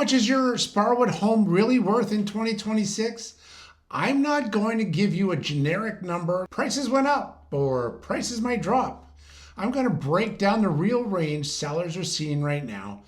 much is your Sparwood home really worth in 2026? I'm not going to give you a generic number. Prices went up or prices might drop. I'm going to break down the real range sellers are seeing right now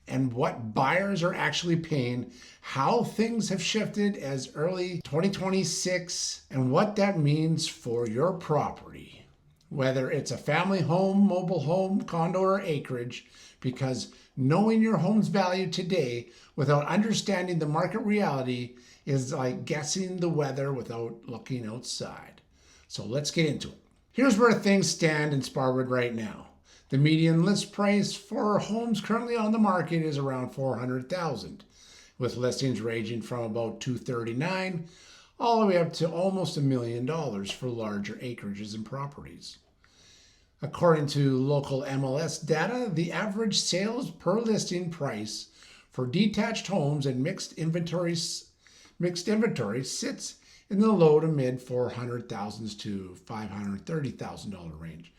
and what buyers are actually paying, how things have shifted as early 2026, and what that means for your property, whether it's a family home, mobile home, condo, or acreage, because knowing your home's value today without understanding the market reality is like guessing the weather without looking outside. So let's get into it. Here's where things stand in Sparwood right now. The median list price for homes currently on the market is around $400,000, with listings ranging from about $239,000 all the way up to almost $1 million for larger acreages and properties. According to local MLS data, the average sales per listing price for detached homes and mixed inventory sits in the low to mid $400,000 to $530,000 range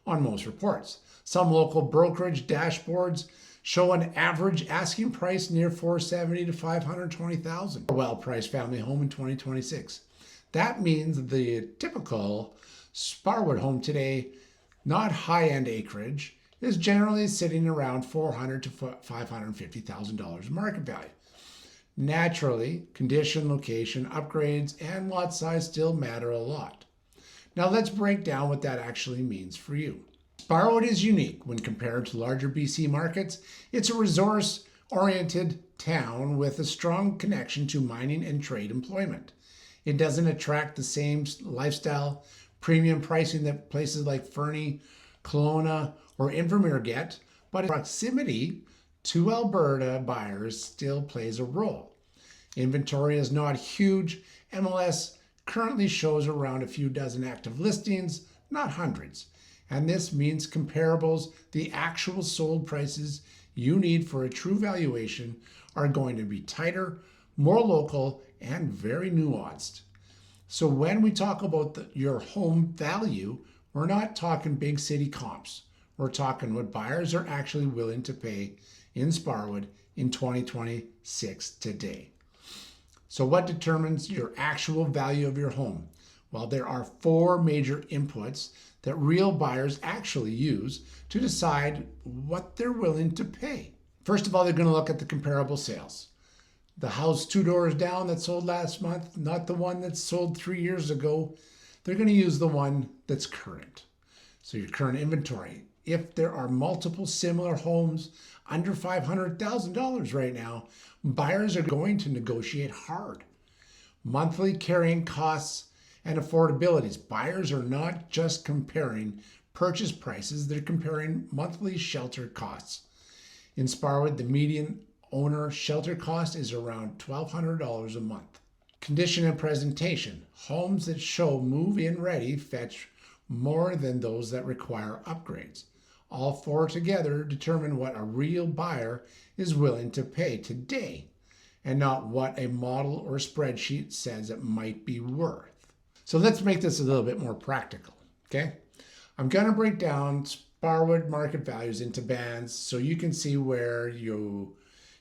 on most reports. Some local brokerage dashboards show an average asking price near $470,000 to $520,000 for a well-priced family home in 2026. That means the typical Sparwood home today, not high-end acreage, is generally sitting around $400,000 to $550,000 market value. Naturally, condition, location, upgrades, and lot size still matter a lot. Now let's break down what that actually means for you. Sparwood is unique when compared to larger BC markets. It's a resource-oriented town with a strong connection to mining and trade employment. It doesn't attract the same lifestyle premium pricing that places like Fernie, Kelowna, or Invermere get, but proximity to Alberta buyers still plays a role. Inventory is not huge. MLS currently shows around a few dozen active listings, not hundreds. And this means comparables, the actual sold prices you need for a true valuation, are going to be tighter, more local, and very nuanced. So when we talk about your home value, we're not talking big city comps. We're talking what buyers are actually willing to pay in Sparwood in 2026 today. So what determines your actual value of your home? Well, there are 4 major inputs that real buyers actually use to decide what they're willing to pay. First of all, they're going to look at the comparable sales. The house 2 doors down that sold last month, not the one that sold 3 years ago. They're going to use the one that's current. So your current inventory. If there are multiple similar homes under $500,000 right now, buyers are going to negotiate hard. Monthly carrying costs and affordabilities. Buyers are not just comparing purchase prices, they're comparing monthly shelter costs. In Sparwood, the median owner shelter cost is around $1,200 a month. Condition and presentation. Homes that show move-in ready fetch more than those that require upgrades. All 4 together determine what a real buyer is willing to pay today, and not what a model or spreadsheet says it might be worth. So let's make this a little bit more practical, okay? I'm going to break down Sparwood market values into bands so you can see where your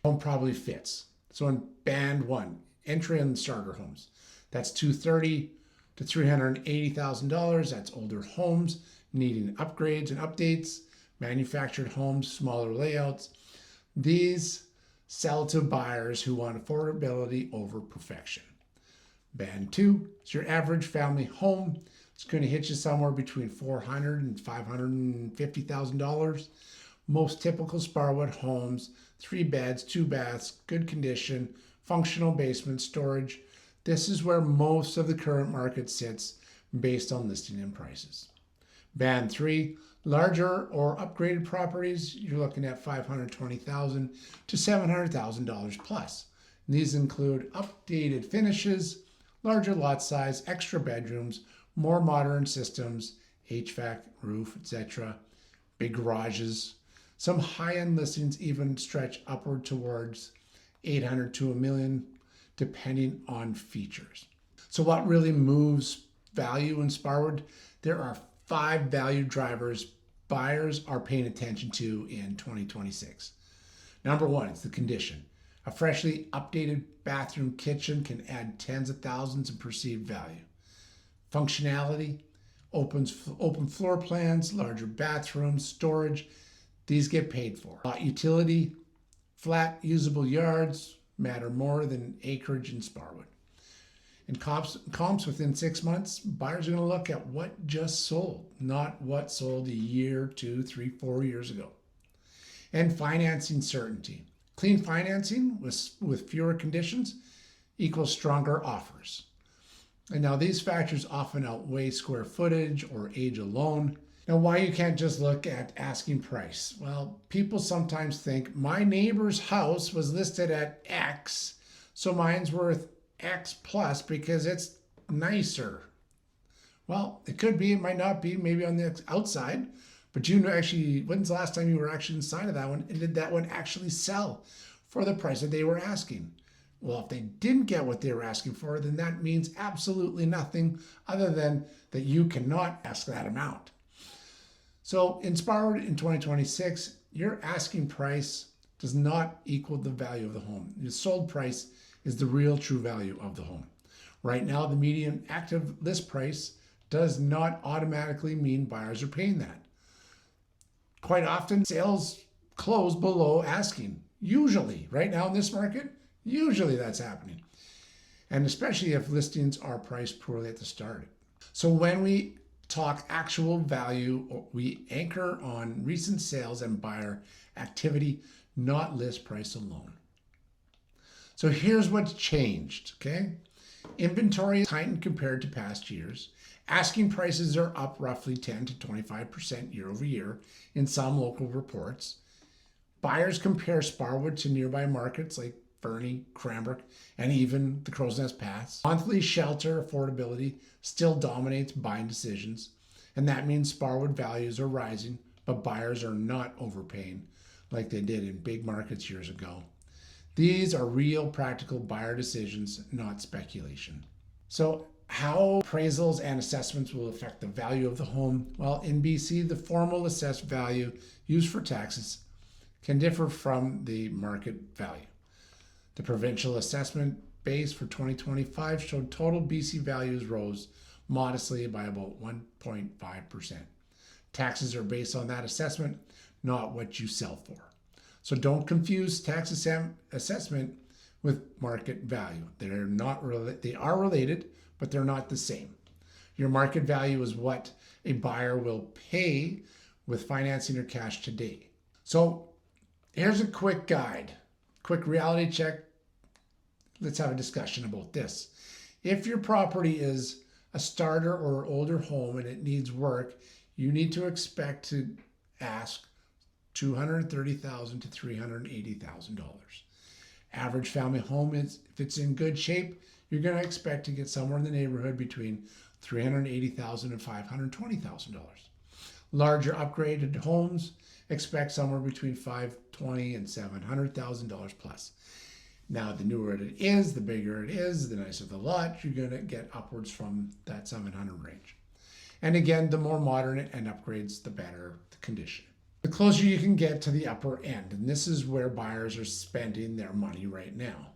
home probably fits. So in band 1, entry and starter homes, that's $230,000 to $380,000. That's older homes needing upgrades and updates, manufactured homes, smaller layouts. These sell to buyers who want affordability over perfection. Band 2 is your average family home. It's going to hit you somewhere between $400,000 and $550,000. Most typical Sparwood homes, 3 beds, 2 baths, good condition, functional basement, storage. This is where most of the current market sits based on listing and prices. Band 3, larger or upgraded properties, you're looking at $520,000 to $700,000 plus. And these include updated finishes, larger lot size, extra bedrooms, more modern systems, HVAC, roof, etc., big garages. Some high-end listings even stretch upward towards $800,000 to $1 million, depending on features. So what really moves value in Sparwood? There are 5 value drivers buyers are paying attention to in 2026. Number 1, it's the condition. A freshly updated bathroom kitchen can add tens of thousands in perceived value. Functionality, open floor plans, larger bathrooms, storage, these get paid for. Utility, flat usable yards matter more than acreage in Sparwood. In comps within 6 months, buyers are going to look at what just sold, not what sold a year, 2, 3, 4 years ago. And financing certainty. Clean financing with fewer conditions equals stronger offers. And now these factors often outweigh square footage or age alone. Now, why you can't just look at asking price? Well, people sometimes think my neighbor's house was listed at X, so mine's worth X plus because it's nicer. Well, it could be, it might not be, maybe on the outside, but you know, actually, when's the last time you were actually inside of that one? And did that one actually sell for the price that they were asking? Well, if they didn't get what they were asking for, then that means absolutely nothing other than that you cannot ask that amount. So in Sparwood in 2026, your asking price does not equal the value of the home. The sold price is the real true value of the home. Right now, the median active list price does not automatically mean buyers are paying that. Quite often, sales close below asking. Usually, right now in this market, usually that's happening. And especially if listings are priced poorly at the start. So when we talk actual value, we anchor on recent sales and buyer activity, not list price alone. So here's what's changed, okay? Inventory is tightened compared to past years. Asking prices are up roughly 10 to 25% year over year in some local reports. Buyers compare Sparwood to nearby markets like Fernie, Cranbrook, and even the Crow's Nest Pass. Monthly shelter affordability still dominates buying decisions, and that means Sparwood values are rising, but buyers are not overpaying like they did in big markets years ago. These are real practical buyer decisions, not speculation. So how appraisals and assessments will affect the value of the home? Well, in BC, the formal assessed value used for taxes can differ from the market value. The provincial assessment base for 2025 showed total BC values rose modestly by about 1.5%. Taxes are based on that assessment, not what you sell for. So don't confuse tax assessment with market value. They are related, but they're not the same. Your market value is what a buyer will pay with financing or cash today. So here's a quick guide, quick reality check. Let's have a discussion about this. If your property is a starter or older home and it needs work, you need to expect to ask $230,000 to $380,000. Average family home is, if it's in good shape, you're going to expect to get somewhere in the neighborhood between $380,000 and $520,000. Larger upgraded homes expect somewhere between $520,000 and $700,000 plus. Now, the newer it is, the bigger it is, the nicer the lot, you're going to get upwards from that 700 range. And again, the more modern it and upgrades, the better the condition. The closer you can get to the upper end, and this is where buyers are spending their money right now.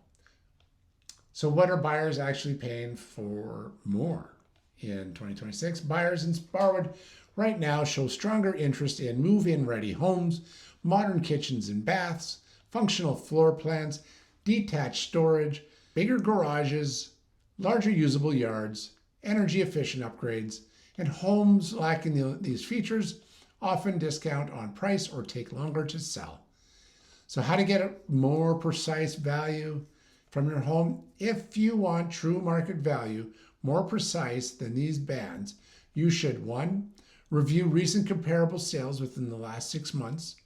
So what are buyers actually paying for more in 2026? Buyers in Sparwood right now show stronger interest in move-in ready homes, modern kitchens and baths, functional floor plans, detached storage, bigger garages, larger usable yards, energy efficient upgrades, and homes lacking these features often discount on price or take longer to sell. So how to get a more precise value from your home? If you want true market value, more precise than these bands, you should 1, review recent comparable sales within the last 6 months.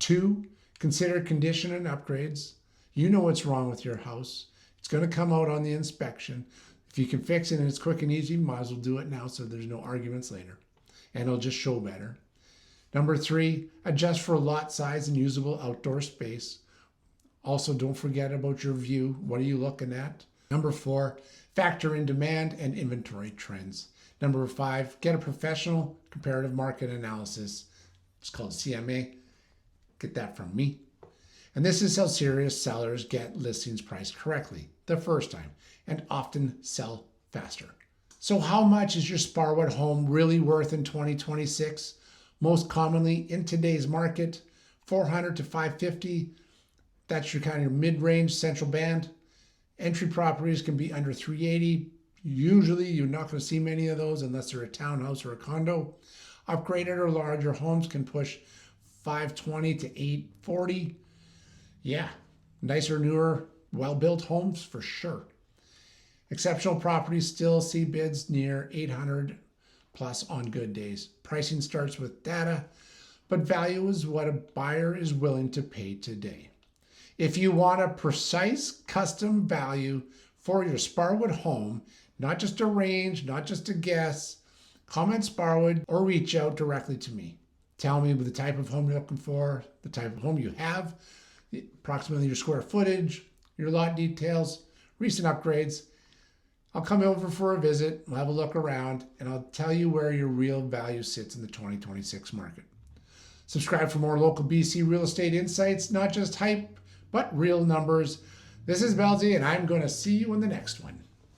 2, consider condition and upgrades. You know what's wrong with your house. It's going to come out on the inspection. If you can fix it and it's quick and easy, might as well do it now so there's no arguments later. And it'll just show better. Number 3, adjust for lot size and usable outdoor space. Also, don't forget about your view. What are you looking at? Number 4, factor in demand and inventory trends. Number 5, get a professional comparative market analysis. It's called CMA. Get that from me. And this is how serious sellers get listings priced correctly the first time and often sell faster. So how much is your Sparwood home really worth in 2026? Most commonly in today's market, 400 to 550. That's your kind of your mid-range central band. Entry properties can be under 380. Usually you're not going to see many of those unless they're a townhouse or a condo. Upgraded or larger homes can push 520 to 840. Yeah, nicer, newer, well-built homes for sure. Exceptional properties still see bids near 800 plus on good days. Pricing starts with data, but value is what a buyer is willing to pay today. If you want a precise custom value for your Sparwood home, not just a range, not just a guess, comment Sparwood or reach out directly to me. Tell me the type of home you're looking for, the type of home you have, approximately your square footage, your lot details, recent upgrades. I'll come over for a visit, we'll have a look around, and I'll tell you where your real value sits in the 2026 market. Subscribe for more local BC real estate insights, not just hype, but real numbers. This is Belzy, and I'm going to see you in the next one.